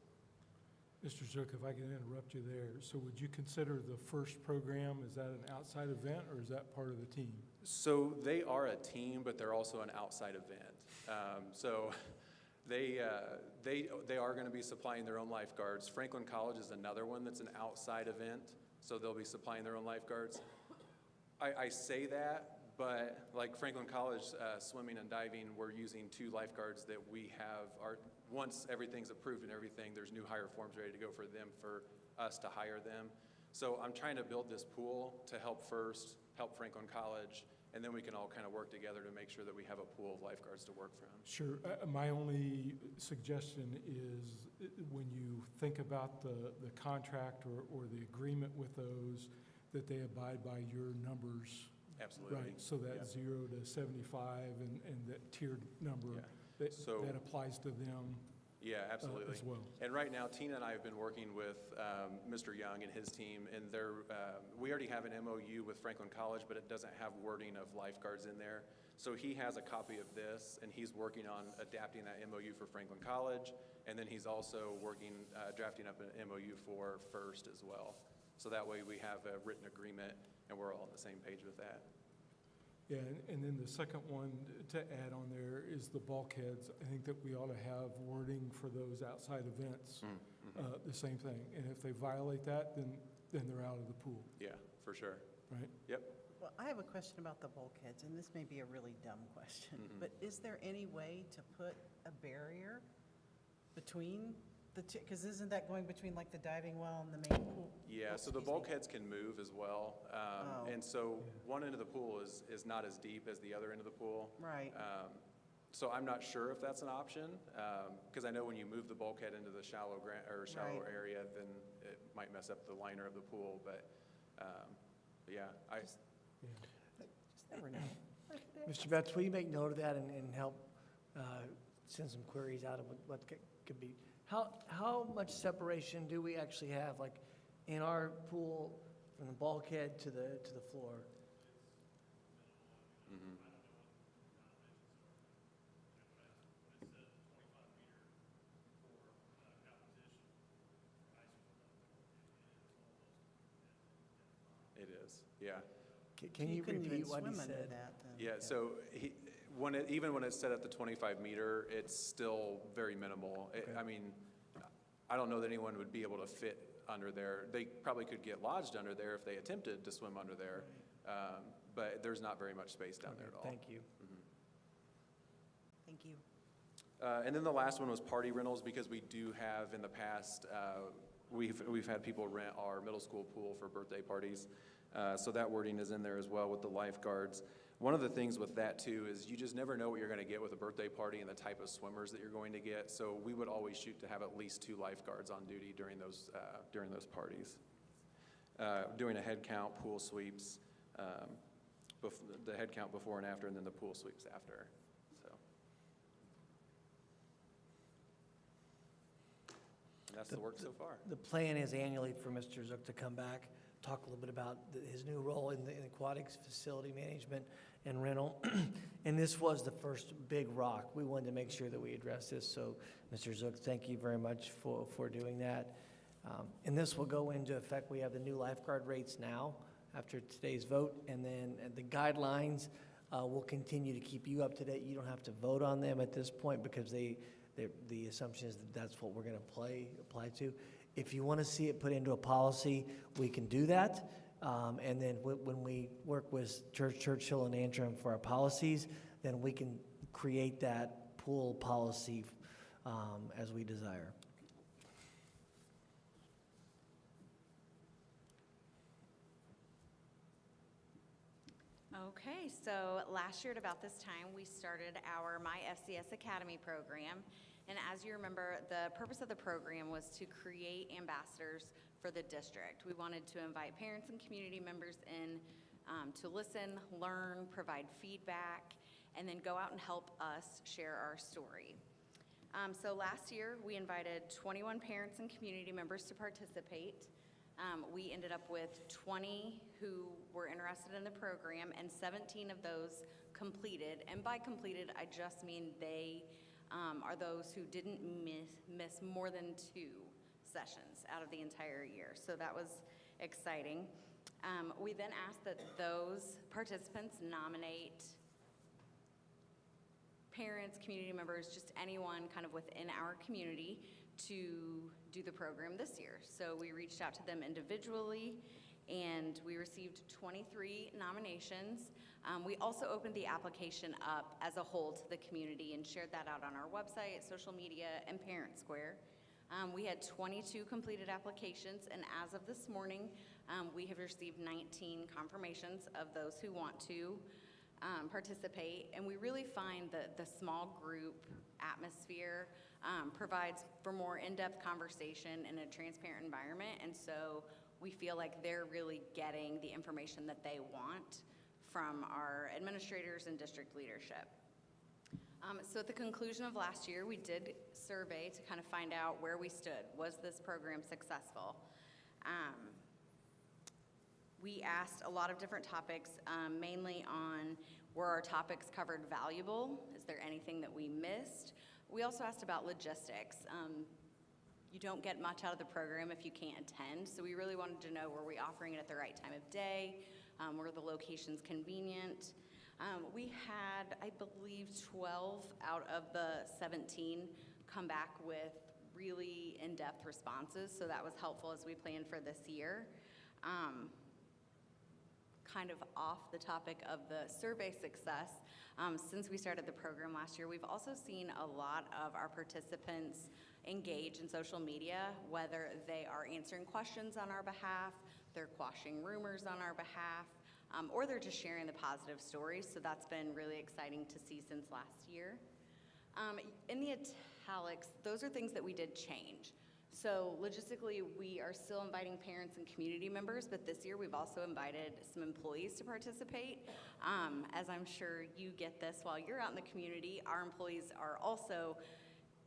Mr. Zook, if I can interrupt you there, so would you consider the first program, is that an outside event or is that part of the team? So they are a team, but they're also an outside event. They are going to be supplying their own lifeguards. Franklin College is another one that's an outside event, so they'll be supplying their own lifeguards. I say that, but like Franklin College swimming and diving, we're using 2 lifeguards that we have. Once everything's approved and everything, there's new hire forms ready to go for them, for us to hire them. So I'm trying to build this pool to help Franklin College, and then we can all kind of work together to make sure that we have a pool of lifeguards to work from. Sure. My only suggestion is when you think about the contract or the agreement with those, that they abide by your numbers. Absolutely. Right, so that 0 to 75 and that tiered number, that applies to them. Yeah, absolutely. As well. And right now, Tina and I have been working with Mr. Young and his team, and we already have an MOU with Franklin College, but it doesn't have wording of lifeguards in there. So he has a copy of this, and he's working on adapting that MOU for Franklin College, and then he's also drafting up an MOU for First as well. So that way we have a written agreement, and we're all on the same page with that. Yeah, and then the second one to add on there is the bulkheads. I think that we ought to have wording for those outside events, the same thing. And if they violate that, then they're out of the pool. Yeah, for sure. Right? Yep. Well, I have a question about the bulkheads, and this may be a really dumb question, but is there any way to put a barrier between the two? Because isn't that going between like the diving well and the main pool? Yeah, so the bulkheads can move as well. And so one end of the pool is not as deep as the other end of the pool. Right. So I'm not sure if that's an option, because I know when you move the bulkhead into the shallow area, then it might mess up the liner of the pool. But yeah, Just never know. Mr. Betts, will you make note of that and help send some queries out of what could be? How much separation do we actually have, like in our pool, from the bulkhead to the floor? It is, yeah. Can you couldn't even repeat what he swim under said? that, then. Yeah, so even when it's set at the 25 meter, it's still very minimal. I mean, I don't know that anyone would be able to fit under there. They probably could get lodged under there if they attempted to swim under there, but there's not very much space down there at all. Thank you. Thank you. And then the last one was party rentals, because we do have in the past, we've had people rent our middle school pool for birthday parties. So that wording is in there as well with the lifeguards. One of the things with that too is you just never know what you're going to get with a birthday party and the type of swimmers that you're going to get. So we would always shoot to have at least 2 lifeguards on duty during those parties. Doing a head count, pool sweeps, the head count before and after, and then the pool sweeps after. So that's the work so far. The plan is annually for Mr. Zook to come back, talk a little bit about his new role in the aquatics facility management and rental. And this was the first big rock. We wanted to make sure that we addressed this. So, Mr. Zook, thank you very much for doing that. And this will go into effect. We have the new lifeguard rates now after today's vote. And then the guidelines will continue to keep you up to date. You don't have to vote on them at this point because the assumption is that that's what we're going to apply to. If you want to see it put into a policy, we can do that. And then when we work with Churchill and Antrim for our policies, then we can create that pool policy as we desire. Okay, so last year at about this time, we started our My FCS Academy program. And as you remember, the purpose of the program was to create ambassadors for the district. We wanted to invite parents and community members in to listen, learn, provide feedback, and then go out and help us share our story. So last year, we invited 21 parents and community members to participate. We ended up with 20 who were interested in the program, and 17 of those completed. And by completed, I just mean they are those who didn't miss more than 2 sessions out of the entire year. So that was exciting. We then asked that those participants nominate parents, community members, just anyone kind of within our community to do the program this year. So we reached out to them individually, and we received 23 nominations. We also opened the application up as a whole to the community and shared that out on our website, social media, and Parent Square. We had 22 completed applications, and as of this morning, we have received 19 confirmations of those who want to participate. And we really find that the small group atmosphere provides for more in-depth conversation in a transparent environment, and so we feel like they're really getting the information that they want from our administrators and district leadership. So at the conclusion of last year, we did survey to kind of find out where we stood. Was this program successful? We asked a lot of different topics, mainly on were our topics covered valuable? Is there anything that we missed? We also asked about logistics. You don't get much out of the program if you can't attend, so we really wanted to know, were we offering it at the right time of day? Were the locations convenient? We had, I believe, 12 out of the 17 come back with really in-depth responses, so that was helpful as we planned for this year. Kind of off the topic of the survey success, since we started the program last year, we've also seen a lot of our participants engage in social media, whether they are answering questions on our behalf, they're quashing rumors on our behalf, or they're just sharing the positive stories. So that's been really exciting to see since last year. In the italics, those are things that we did change. So logistically, we are still inviting parents and community members, but this year we've also invited some employees to participate. As I'm sure you get this while you're out in the community, our employees are also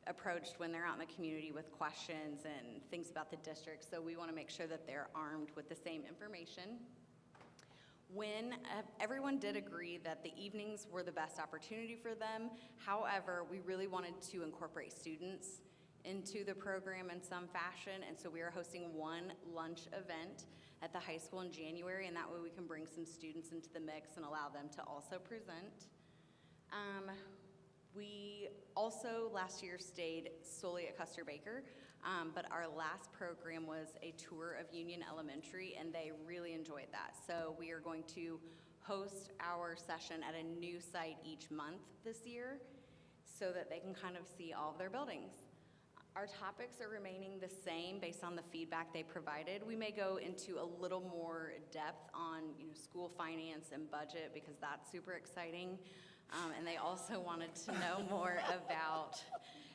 approached when they're out in the community with questions and things about the district, so we want to make sure that they're armed with the same information. When everyone did agree that the evenings were the best opportunity for them, however, we really wanted to incorporate students into the program in some fashion, and so we are hosting one lunch event at the high school in January, and that way we can bring some students into the mix and allow them to also present. We also last year stayed solely at Custer Baker, but our last program was a tour of Union Elementary, and they really enjoyed that. So we are going to host our session at a new site each month this year so that they can kind of see all of their buildings. Our topics are remaining the same based on the feedback they provided. We may go into a little more depth on school finance and budget because that's super exciting. And they also wanted to know more about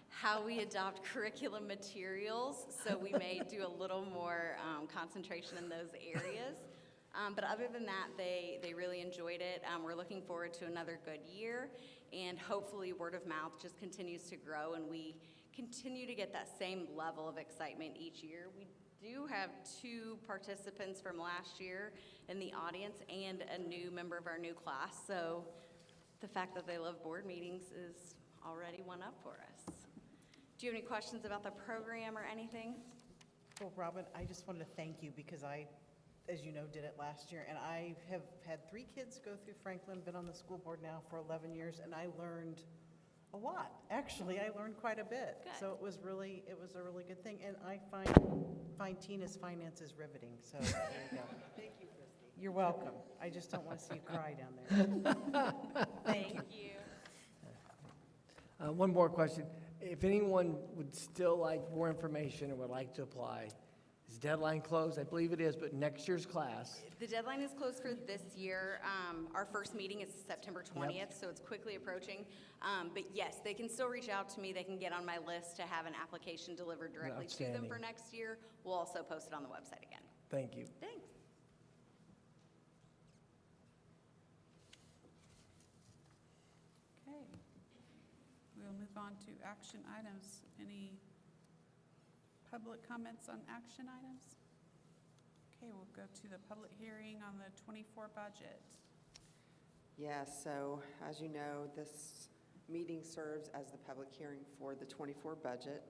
how we adopt curriculum materials, so we may do a little more concentration in those areas. But other than that, they really enjoyed it. We're looking forward to another good year, and hopefully word of mouth just continues to grow, and we continue to get that same level of excitement each year. We do have 2 participants from last year in the audience and a new member of our new class, so the fact that they love board meetings is already one up for us. Do you have any questions about the program or anything? Well, Robin, I just wanted to thank you because I, as you know, did it last year, and I have had 3 kids go through Franklin, been on the school board now for 11 years, and I learned a lot. Actually, I learned quite a bit. Good. So it was a really good thing, and I find Tina's finances riveting, so there you go. Thank you, Christy. You're welcome. I just don't want to see you cry down there. Thank you. One more question. If anyone would still like more information or would like to apply, is the deadline closed? I believe it is, but next year's class. The deadline is closed for this year. Our first meeting is September 20th, so it's quickly approaching. But yes, they can still reach out to me. They can get on my list to have an application delivered directly to them Outstanding. for next year. We'll also post it on the website again. Thank you. Thanks. Okay. We'll move on to action items. Any public comments on action items? Okay, we'll go to the public hearing on the 24 budget. Yes, so as you know, this meeting serves as the public hearing for the 24 budget.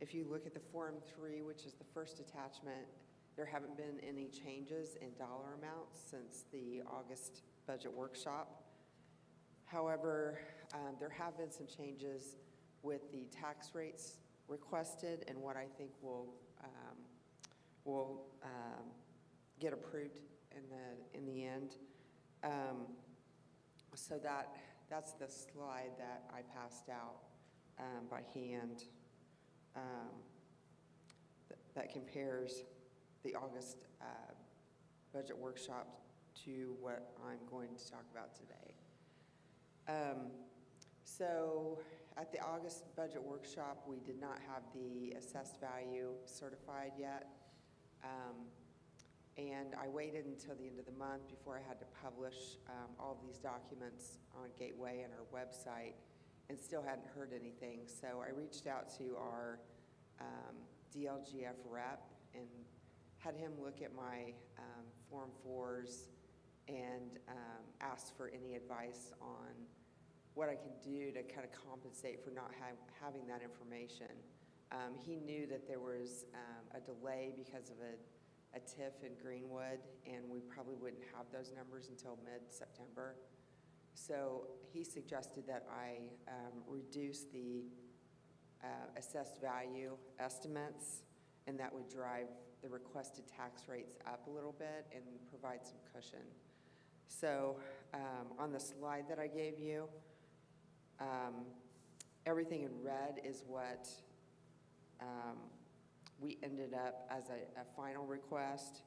If you look at the Form 3, which is the first attachment, there haven't been any changes in dollar amounts since the August budget workshop. However, there have been some changes with the tax rates requested and what I think will get approved in the end. So that's the slide that I passed out by hand that compares the August budget workshop to what I'm going to talk about today. So at the August budget workshop, we did not have the assessed value certified yet. And I waited until the end of the month before I had to publish all of these documents on Gateway and our website and still hadn't heard anything. So I reached out to our DLGF rep and had him look at my Form 4s and asked for any advice on what I could do to kind of compensate for not having that information. He knew that there was a delay because of a TIF in Greenwood, and we probably wouldn't have those numbers until mid-September. So he suggested that I reduce the assessed value estimates, and that would drive the requested tax rates up a little bit and provide some cushion. So on the slide that I gave you, everything in red is what we ended up as a final request.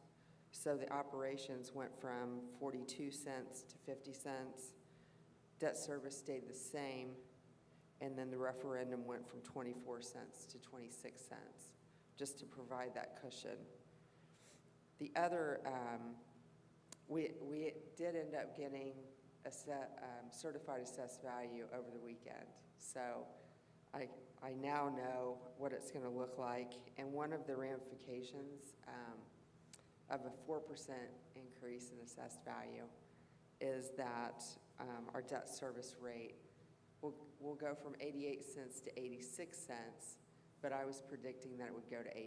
So the operations went from 42 cents to 50 cents. Debt service stayed the same. And then the referendum went from 24 cents to 26 cents, just to provide that cushion. The other, we did end up getting a certified assessed value over the weekend. So I now know what it's going to look like, and one of the ramifications of a 4% increase in assessed value is that our debt service rate will go from 88 cents to 86 cents, but I was predicting that it would go to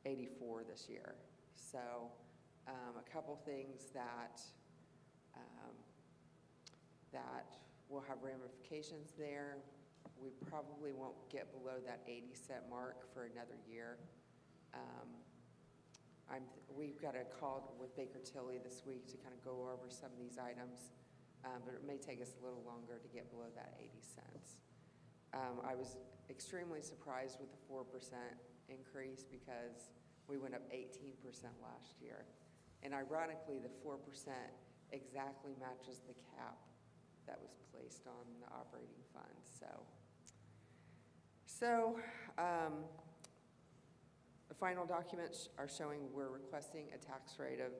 84 this year. So a couple things that will have ramifications there. We probably won't get below that 80-cent mark for another year. We've got a call with Baker Tilly this week to kind of go over some of these items, but it may take us a little longer to get below that 80 cents. I was extremely surprised with the 4% increase because we went up 18% last year. And ironically, the 4% exactly matches the cap that was placed on the operating fund. The final documents are showing we're requesting a tax rate of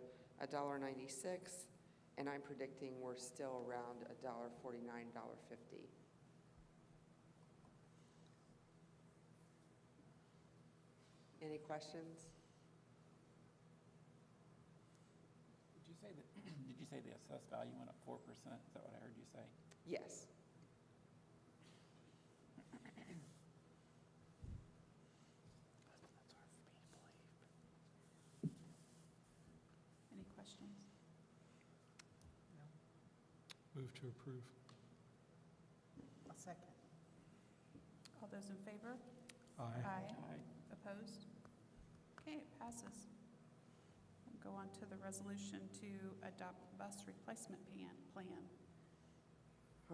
$1.96, and I'm predicting we're still around $1.49, $1.50. Any questions? Did you say the assessed value went up 4%? Is that what I heard you say? Yes. Any questions? Move to approve. A second. All those in favor? Aye. Opposed? Okay, it passes. We'll go on to the resolution to adopt bus replacement plan.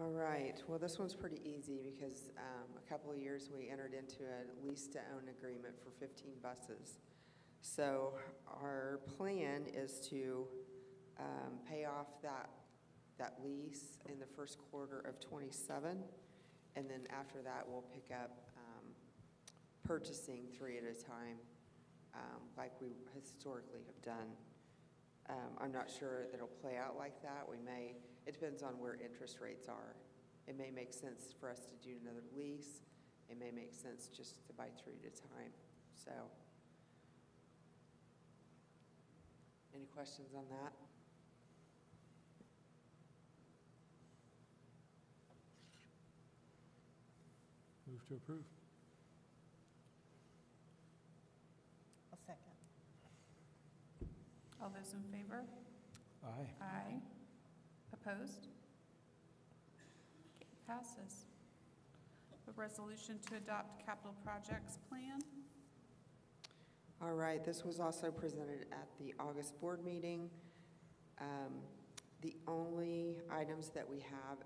All right, well, this one's pretty easy because a couple of years we entered into a lease-to-own agreement for 15 buses. So our plan is to pay off that lease in the first quarter of '27, and then after that, we'll pick up purchasing 3 at a time, like we historically have done. I'm not sure that it'll play out like that. It depends on where interest rates are. It may make sense for us to do another lease. It may make sense just to buy 3 at a time. So, any questions on that? Move to approve. A second. All those in favor? Aye. Aye. Opposed? Okay, passes. The resolution to adopt capital projects plan. All right, this was also presented at the August board meeting. The only items that we have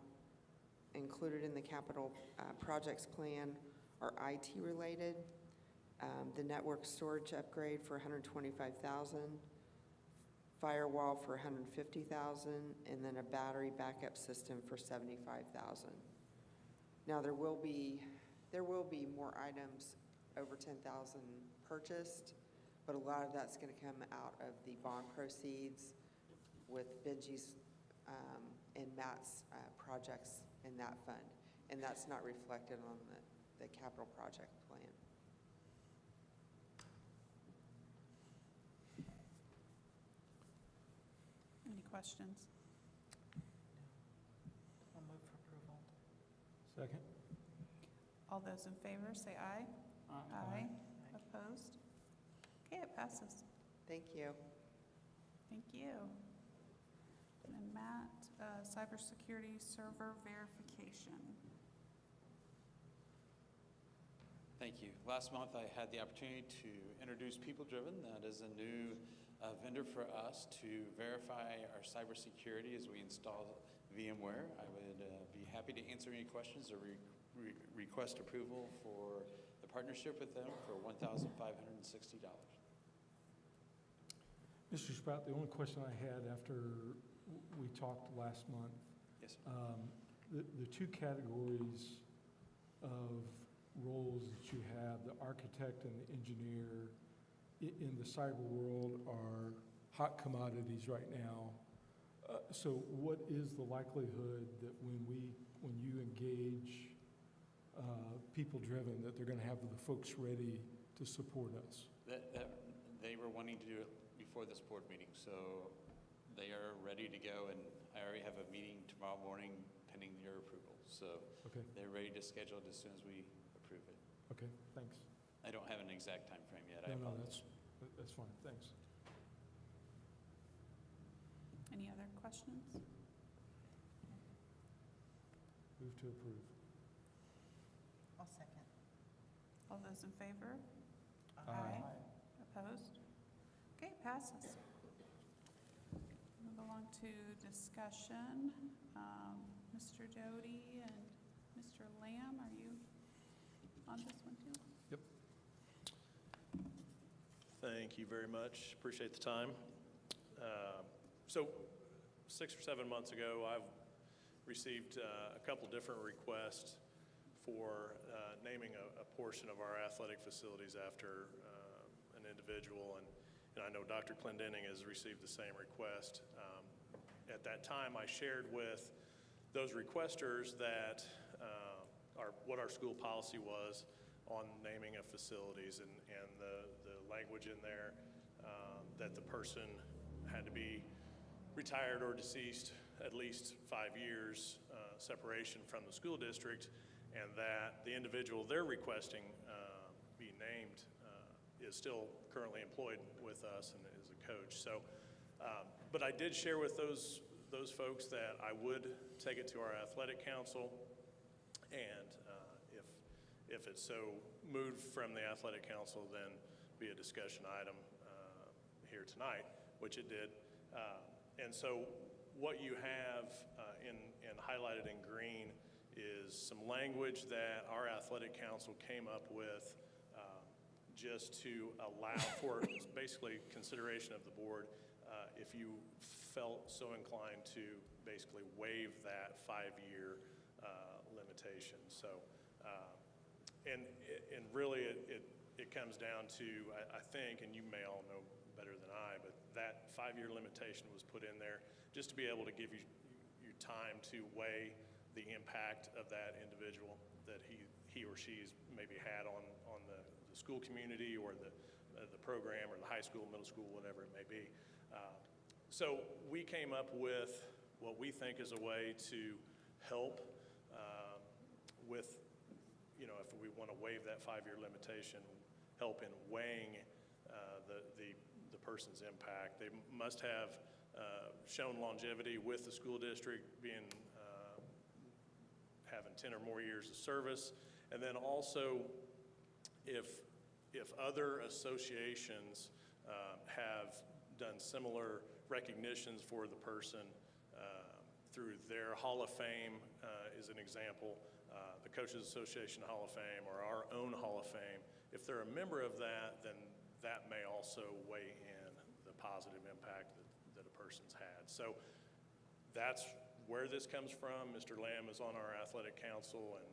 included in the capital projects plan are IT related. The network storage upgrade for $125,000, firewall for $150,000, and then a battery backup system for $75,000. Now there will be more items over $10,000 purchased, but a lot of that's going to come out of the bond proceeds with Benji's and Matt's projects in that fund, and that's not reflected on the capital project plan. Any questions? I'll move for approval. Second. All those in favor, say aye. Aye. Opposed? Okay, it passes. Thank you. Thank you. And then Matt, cybersecurity server verification. Thank you. Last month, I had the opportunity to introduce People Driven. That is a new vendor for us to verify our cybersecurity as we install VMware. I would be happy to answer any questions or request approval for the partnership with them for $1,560. Mr. Sprout, the only question I had after we talked last month. Yes, sir. The 2 categories of roles that you have, the architect and the engineer, in the cyber world are hot commodities right now. So what is the likelihood that when you engage People Driven, that they're going to have the folks ready to support us? They were wanting to do it before this board meeting, so they are ready to go, and I already have a meeting tomorrow morning pending your approval. So okay. They're ready to schedule it as soon as we approve it. Okay, thanks. I don't have an exact time frame yet. I No, apologize. That's fine, thanks. Any other questions? Move to approve. I'll second. All those in favor? Aye. Opposed? Okay, passes. Move along to discussion. Mr. Doty and Mr. Lamb, are you on this one too? Yep. Thank you very much. Appreciate the time. So 6 or 7 months ago, I've received a couple different requests for naming a portion of our athletic facilities after an individual, and I know Dr. Clendenning has received the same request. At that time, I shared with those requesters that what our school policy was on naming of facilities, and the language in there that the person had to be retired or deceased at least 5 years separation from the school district, and that the individual they're requesting be named is still currently employed with us and is a coach. So, but I did share with those folks that I would take it to our athletic council, and if it's so moved from the athletic council, then be a discussion item here tonight, which it did. And so what you have in highlighted in green is some language that our athletic council came up with just to allow for basically consideration of the board if you felt so inclined to basically waive that 5-year limitation. So, and really it comes down to, I think, and you may all know better than I, but that 5-year limitation was put in there just to be able to give you time to weigh the impact of that individual that he or she's maybe had on the school community or the program or the high school, middle school, whatever it may be. So we came up with what we think is a way to help with, if we want to waive that 5-year limitation, help in weighing the person's impact. They must have shown longevity with the school district, having 10 or more years of service, and then also if other associations have done similar recognitions for the person through their Hall of Fame is an example, the Coaches Association Hall of Fame or our own Hall of Fame. If they're a member of that, then that may also weigh in the positive impact that a person's had. So that's where this comes from. Mr. Lamb is on our athletic council and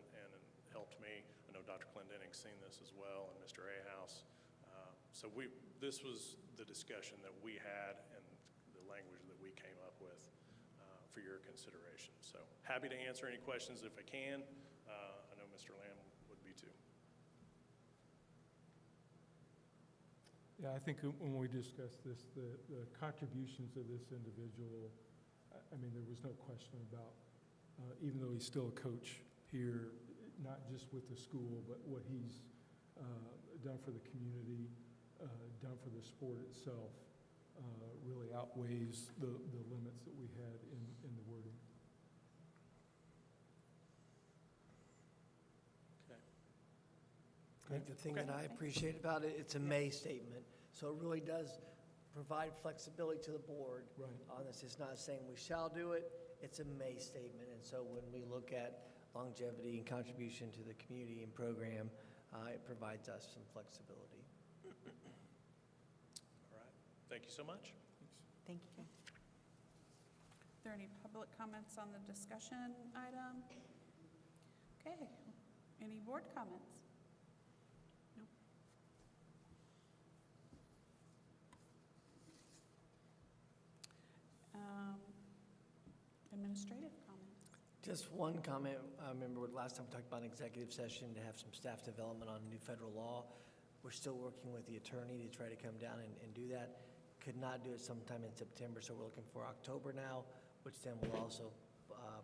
helped me. I know Dr. Clendenning's seen this as well, and Mr. Ahaus. So this was the discussion that we had and the language that we came up with for your consideration. So happy to answer any questions if I can. I know Mr. Lamb would be too. Yeah, I think when we discussed this, the contributions of this individual, I mean, there was no question about, even though he's still a coach here, not just with the school, but what he's done for the community, done for the sport itself, really outweighs the limits that we had in the wording. I think the thing that I appreciate about it, it's a may statement. So it really does provide flexibility to the board on this. It's not saying we shall do it, it's a may statement. And so when we look at longevity and contribution to the community and program, it provides us some flexibility. All right. Thank you so much. Thank you. Are there any public comments on the discussion item? Okay. Any board comments? No. Administrative comments? Just one comment. I remember last time we talked about an executive session to have some staff development on new federal law. We're still working with the attorney to try to come down and do that. Could not do it sometime in September, so we're looking for October now, which then will also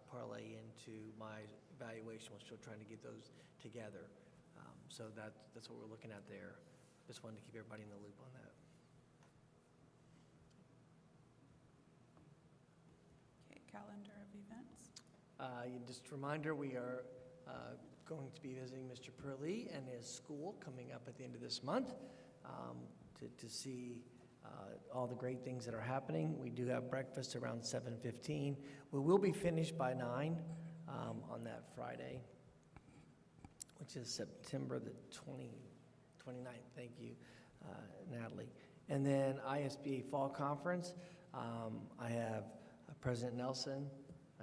parlay into my evaluation. We're still trying to get those together. So that's what we're looking at there. Just wanted to keep everybody in the loop on that. calendar of events. Just a reminder, we are going to be visiting Mr. Purley and his school coming up at the end of this month to see all the great things that are happening. We do have breakfast around 7:15. We will be finished by 9 on that Friday, which is September the 29th. Thank you, Natalie. And then ISBA Fall Conference. I have President Nelson,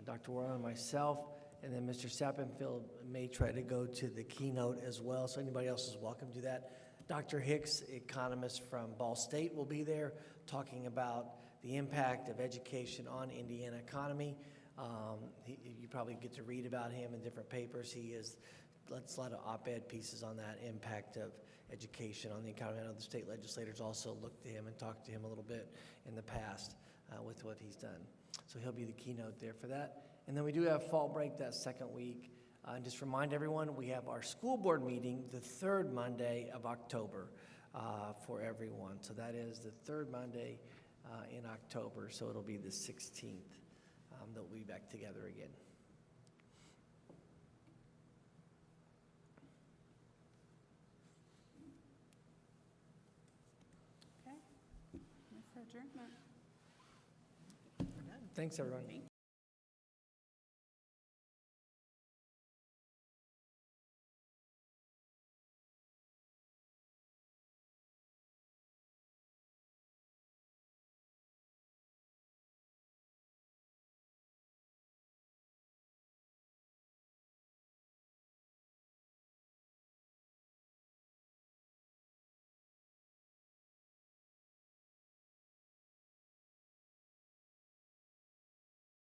Dr. Warren, and myself, and then Mr. Sappenfield may try to go to the keynote as well, so anybody else is welcome to that. Dr. Hicks, economist from Ball State, will be there talking about the impact of education on Indiana economy. You probably get to read about him in different papers. He is, let's a lot of op-ed pieces on that impact of education on the economy. I know the state legislators also looked to him and talked to him a little bit in the past with what he's done. So he'll be the keynote there for that. And then we do have fall break that second week. And just remind everyone, we have our school board meeting the third Monday of October for everyone. So that is the third Monday in October, so it'll be the 16th that we'll be back together again. Okay. Move for adjournment. Thanks, everyone.